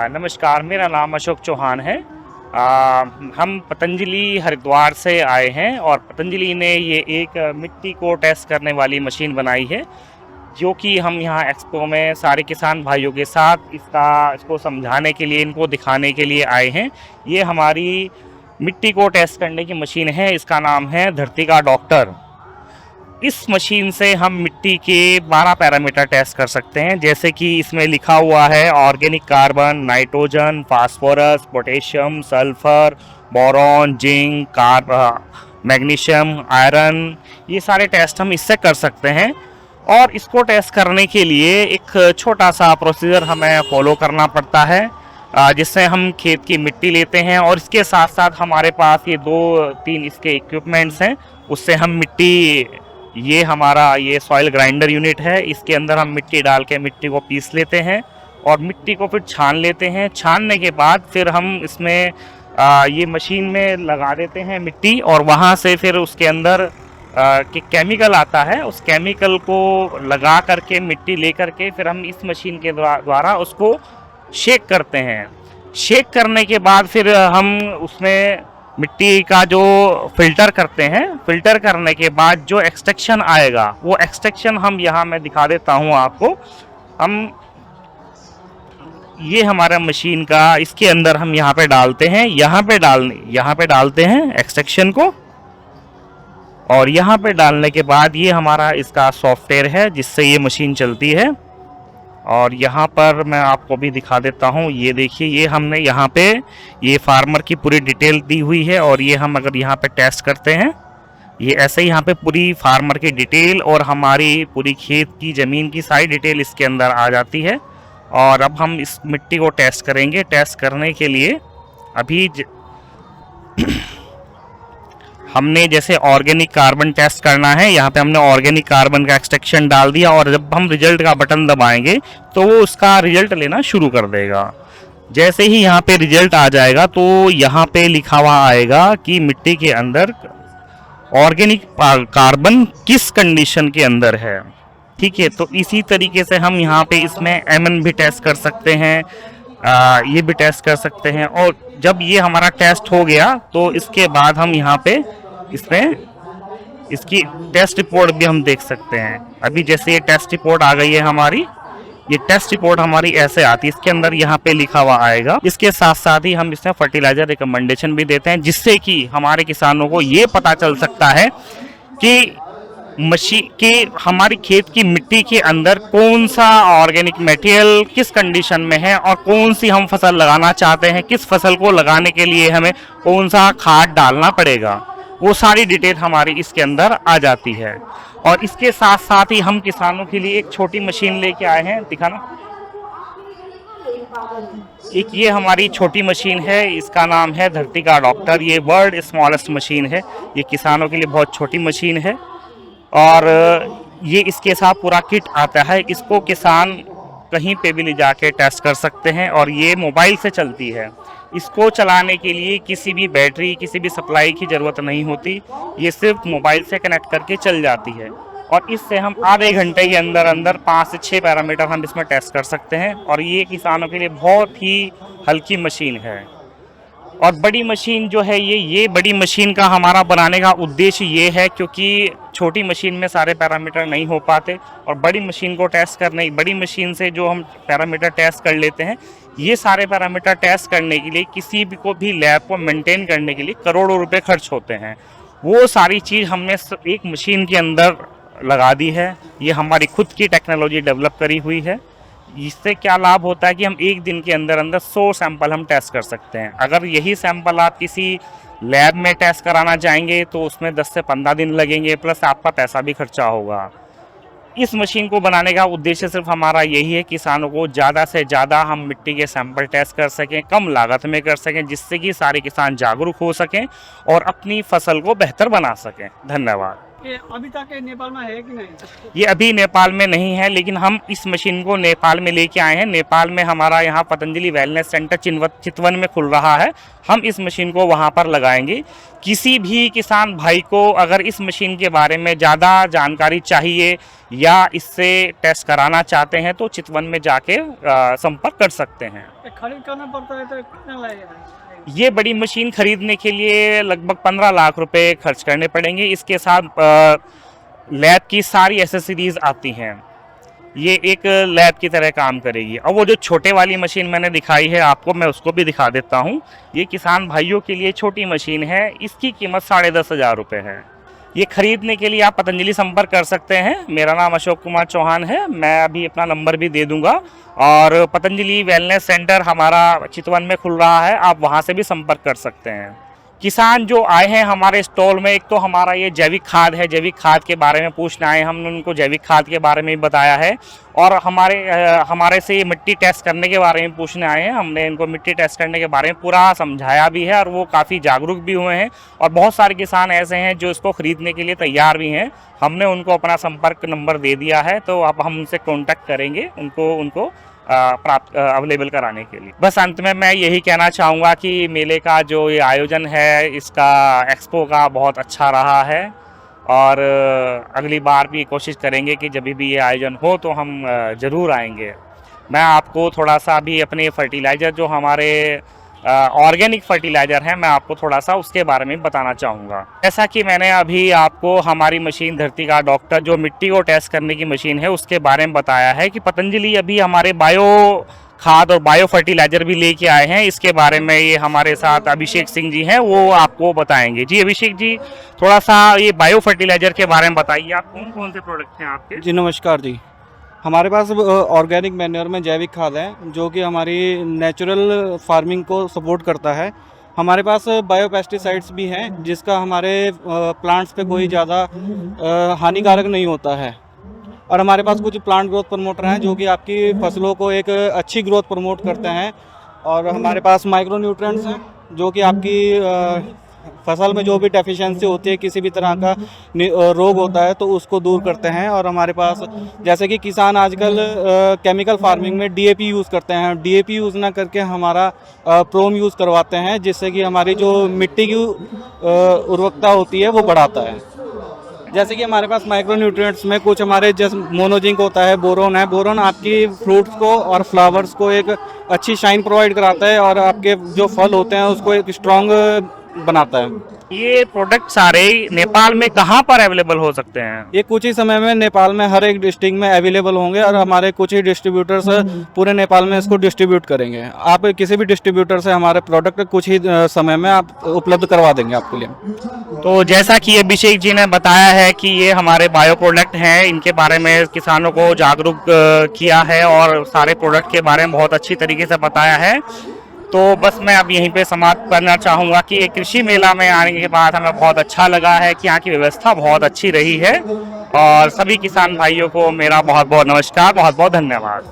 नमस्कार, मेरा नाम अशोक चौहान है। हम पतंजलि हरिद्वार से आए हैं और पतंजलि ने ये एक मिट्टी को टेस्ट करने वाली मशीन बनाई है, जो कि हम यहाँ एक्सपो में सारे किसान भाइयों के साथ इसको समझाने के लिए, इनको दिखाने के लिए आए हैं। ये हमारी मिट्टी को टेस्ट करने की मशीन है, इसका नाम है धरती का डॉक्टर। इस मशीन से हम मिट्टी के 12 पैरामीटर टेस्ट कर सकते हैं, जैसे कि इसमें लिखा हुआ है organic carbon, nitrogen, phosphorus, potassium, sulphur, boron, zinc, magnesium, iron. ये सारे टेस्ट हम इससे कर सकते हैं। और इसको टेस्ट करने के लिए एक छोटा सा प्रोसीजर हमें फॉलो करना पड़ता है, जिससे हम खेत की मिट्टी लेते हैं और इसके साथ साथ हमारे पास ये 2-3 इसके इक्विपमेंट्स हैं, उससे हम मिट्टी, ये हमारा ये सॉइल ग्राइंडर यूनिट है, इसके अंदर हम मिट्टी डाल के मिट्टी को पीस लेते हैं और मिट्टी को फिर छान लेते हैं। छानने के बाद फिर हम इसमें ये मशीन में लगा देते हैं मिट्टी, और वहाँ से फिर उसके अंदर कि केमिकल आता है, उस केमिकल को लगा करके मिट्टी ले करके फिर हम इस मशीन के द्वारा उसको शेक करते हैं। शेक करने के बाद फिर हम उसमें मिट्टी का जो फिल्टर करते हैं, फिल्टर करने के बाद जो एक्सट्रैक्शन आएगा, वो एक्सट्रैक्शन हम यहाँ मैं दिखा देता हूँ आपको। हम ये हमारा मशीन का, इसके अंदर हम यहाँ पे डालते हैं, यहाँ पे डालते हैं एक्सट्रैक्शन को, और यहाँ पे डालने के बाद ये हमारा इसका सॉफ्टवेयर है जिससे ये मशीन चलती है। और यहाँ पर मैं आपको भी दिखा देता हूँ, ये देखिए, ये हमने यहाँ पे ये फार्मर की पूरी डिटेल दी हुई है, और ये हम अगर यहाँ पे टेस्ट करते हैं, ये ऐसे ही यहाँ पे पूरी फार्मर की डिटेल और हमारी पूरी खेत की ज़मीन की सारी डिटेल इसके अंदर आ जाती है। और अब हम इस मिट्टी को टेस्ट करेंगे। टेस्ट करने के लिए अभी हमने जैसे ऑर्गेनिक कार्बन टेस्ट करना है, यहाँ पे हमने ऑर्गेनिक कार्बन का एक्सट्रैक्शन डाल दिया, और जब हम रिजल्ट का बटन दबाएंगे तो वो उसका रिजल्ट लेना शुरू कर देगा। जैसे ही यहाँ पे रिजल्ट आ जाएगा तो यहाँ पे लिखा हुआ आएगा कि मिट्टी के अंदर ऑर्गेनिक कार्बन किस कंडीशन के अंदर है। ठीक है, तो इसी तरीके से हम यहाँ पे इसमें एमएन भी टेस्ट कर सकते हैं, ये भी टेस्ट कर सकते हैं। और जब ये हमारा टेस्ट हो गया तो इसके बाद हम यहाँ पे इसमें इसकी टेस्ट रिपोर्ट भी हम देख सकते हैं। अभी जैसे ये टेस्ट रिपोर्ट आ गई है हमारी, ये टेस्ट रिपोर्ट हमारी ऐसे आती है, इसके अंदर यहाँ पे लिखा हुआ आएगा। इसके साथ साथ ही हम इसमें फर्टिलाइजर रिकमेंडेशन भी देते हैं, जिससे कि हमारे किसानों को ये पता चल सकता है कि हमारी खेत की मिट्टी के अंदर कौन सा ऑर्गेनिक मटेरियल किस कंडीशन में है, और कौन सी हम फसल लगाना चाहते हैं, किस फसल को लगाने के लिए हमें कौन सा खाद डालना पड़ेगा, वो सारी डिटेल हमारी इसके अंदर आ जाती है। और इसके साथ साथ ही हम किसानों के लिए एक छोटी मशीन लेके आए हैं, दिखाना। एक ये हमारी छोटी मशीन है, इसका नाम है धरती का डॉक्टर। ये वर्ल्ड स्मॉलेस्ट मशीन है, ये किसानों के लिए बहुत छोटी मशीन है, और ये इसके साथ पूरा किट आता है। इसको किसान कहीं पे भी ले जाके टेस्ट कर सकते हैं, और ये मोबाइल से चलती है। इसको चलाने के लिए किसी भी बैटरी, किसी भी सप्लाई की ज़रूरत नहीं होती, ये सिर्फ मोबाइल से कनेक्ट करके चल जाती है। और इससे हम आधे घंटे के अंदर अंदर 5 से 6 पैरामीटर हम इसमें टेस्ट कर सकते हैं, और ये किसानों के लिए बहुत ही हल्की मशीन है। और बड़ी मशीन जो है, ये बड़ी मशीन का हमारा बनाने का उद्देश्य ये है, क्योंकि छोटी मशीन में सारे पैरामीटर नहीं हो पाते, और बड़ी मशीन को टेस्ट करने, बड़ी मशीन से जो हम पैरामीटर टेस्ट कर लेते हैं, ये सारे पैरामीटर टेस्ट करने के लिए किसी भी को भी लैब को मेंटेन करने के लिए करोड़ों रुपए खर्च होते हैं। वो सारी चीज़ हमने एक मशीन के अंदर लगा दी है। ये हमारी खुद की टेक्नोलॉजी डेवलप करी हुई है। इससे क्या लाभ होता है कि हम एक दिन के अंदर अंदर 100 सैंपल हम टेस्ट कर सकते हैं। अगर यही सैंपल आप किसी लैब में टेस्ट कराना चाहेंगे तो उसमें 10 से 15 दिन लगेंगे, प्लस आपका पैसा भी खर्चा होगा। इस मशीन को बनाने का उद्देश्य सिर्फ हमारा यही है, किसानों को ज़्यादा से ज़्यादा हम मिट्टी के सैंपल टेस्ट कर सकें, कम लागत में कर सकें, जिससे कि सारे किसान जागरूक हो सकें और अपनी फसल को बेहतर बना सकें। धन्यवाद। ये अभी तक ये नेपाल में है कि नहीं? ये अभी नेपाल में नहीं है, लेकिन हम इस मशीन को नेपाल में लेके आए हैं। नेपाल में हमारा यहाँ पतंजलि वेलनेस सेंटर चितवन में खुल रहा है। हम इस मशीन को वहाँ पर लगाएंगे। किसी भी किसान भाई को अगर इस मशीन के बारे में ज़्यादा जानकारी चाहिए या इससे टेस्ट कराना चाहते हैं तो चितवन में जाके संपर्क कर सकते हैं। ये खरीद करना पड़ता है तो कितना लगेगा? ये बड़ी मशीन खरीदने के लिए लगभग 15 लाख रुपए खर्च करने पड़ेंगे। इसके साथ लैब की सारी एसेसरीज आती हैं। ये एक लैब की तरह काम करेगी। और वो जो छोटे वाली मशीन मैंने दिखाई है आपको, मैं उसको भी दिखा देता हूँ। ये किसान भाइयों के लिए छोटी मशीन है। इसकी कीमत 10,500 रुपये है। ये खरीदने के लिए आप पतंजलि संपर्क कर सकते हैं। मेरा नाम अशोक कुमार चौहान है। मैं अभी अपना नंबर भी दे दूंगा। और पतंजलि वेलनेस सेंटर हमारा चितवन में खुल रहा है, आप वहां से भी संपर्क कर सकते हैं। किसान जो आए हैं हमारे स्टॉल में, एक तो हमारा ये जैविक खाद है, जैविक खाद के बारे में पूछने आए, हमने उनको जैविक खाद के बारे में भी बताया है। और हमारे से ये मिट्टी टेस्ट करने के बारे में पूछने आए हैं, हमने इनको मिट्टी टेस्ट करने के बारे में पूरा समझाया भी है और वो काफ़ी जागरूक भी हुए हैं। और बहुत सारे किसान ऐसे हैं जो इसको ख़रीदने के लिए तैयार भी हैं। हमने उनको अपना संपर्क नंबर दे दिया है, तो अब हम उनसे कॉन्टैक्ट करेंगे उनको प्राप्त अवेलेबल कराने के लिए। बस अंत में मैं यही कहना चाहूँगा कि मेले का जो ये आयोजन है, इसका एक्सपो का बहुत अच्छा रहा है। और अगली बार भी कोशिश करेंगे कि जब भी ये आयोजन हो तो हम ज़रूर आएंगे। मैं आपको थोड़ा सा अभी अपने फर्टिलाइज़र जो हमारे ऑर्गेनिक फर्टिलाइज़र है, मैं आपको थोड़ा सा उसके बारे में बताना चाहूँगा। जैसा कि मैंने अभी आपको हमारी मशीन धरती का डॉक्टर जो मिट्टी को टेस्ट करने की मशीन है उसके बारे में बताया है कि पतंजलि अभी हमारे बायो खाद और बायो फर्टिलाइज़र भी लेके आए हैं। इसके बारे में ये हमारे साथ अभिषेक सिंह जी हैं, वो आपको बताएंगे। जी अभिषेक जी, थोड़ा सा ये बायो फर्टिलाइज़र के बारे में बताइए, आप कौन कौन से प्रोडक्ट हैं आपके? जी नमस्कार जी। हमारे पास ऑर्गेनिक मैन्योर में जैविक खाद है जो कि हमारी नेचुरल फार्मिंग को सपोर्ट करता है। हमारे पास बायो पेस्टिसाइड्स भी हैं जिसका हमारे प्लांट्स पे कोई ज़्यादा हानिकारक नहीं होता है। और हमारे पास कुछ प्लांट ग्रोथ प्रमोटर हैं जो कि आपकी फसलों को एक अच्छी ग्रोथ प्रमोट करते हैं। और हमारे पास माइक्रो न्यूट्रिएंट्स हैं जो कि आपकी फसल में जो भी डेफिशिएंसी होती है, किसी भी तरह का रोग होता है तो उसको दूर करते हैं। और हमारे पास जैसे कि किसान आजकल केमिकल फार्मिंग में डीएपी यूज़ करते हैं, डीएपी यूज़ ना करके हमारा प्रोम यूज़ करवाते हैं जिससे कि हमारी जो मिट्टी की उर्वरकता होती है वो बढ़ाता है। जैसे कि हमारे पास माइक्रो न्यूट्रिएंट्स में कुछ हमारे जैसे मोनोजिंक होता है, बोरोन है। बोरोन आपकी फ्रूट्स को और फ्लावर्स को एक अच्छी शाइन प्रोवाइड कराता है और आपके जो फल होते हैं उसको एक स्ट्रॉन्ग बनाता है। ये प्रोडक्ट सारे नेपाल में कहाँ पर अवेलेबल हो सकते हैं? ये कुछ ही समय में नेपाल में हर एक डिस्ट्रिक्ट में अवेलेबल होंगे और हमारे कुछ ही डिस्ट्रीब्यूटर्स पूरे नेपाल में इसको डिस्ट्रीब्यूट करेंगे। आप किसी भी डिस्ट्रीब्यूटर से हमारे प्रोडक्ट कुछ ही समय में आप उपलब्ध करवा देंगे आपके लिए। तो जैसा कि अभिषेक जी ने बताया है कि ये हमारे बायो प्रोडक्ट हैं, इनके बारे में किसानों को जागरूक किया है और सारे प्रोडक्ट के बारे में बहुत अच्छी तरीके से बताया है। तो बस मैं अब यहीं पे समाप्त करना चाहूँगा कि एक कृषि मेला में आने के बाद हमें बहुत अच्छा लगा है कि यहाँ की व्यवस्था बहुत अच्छी रही है। और सभी किसान भाइयों को मेरा बहुत बहुत नमस्कार, बहुत बहुत धन्यवाद।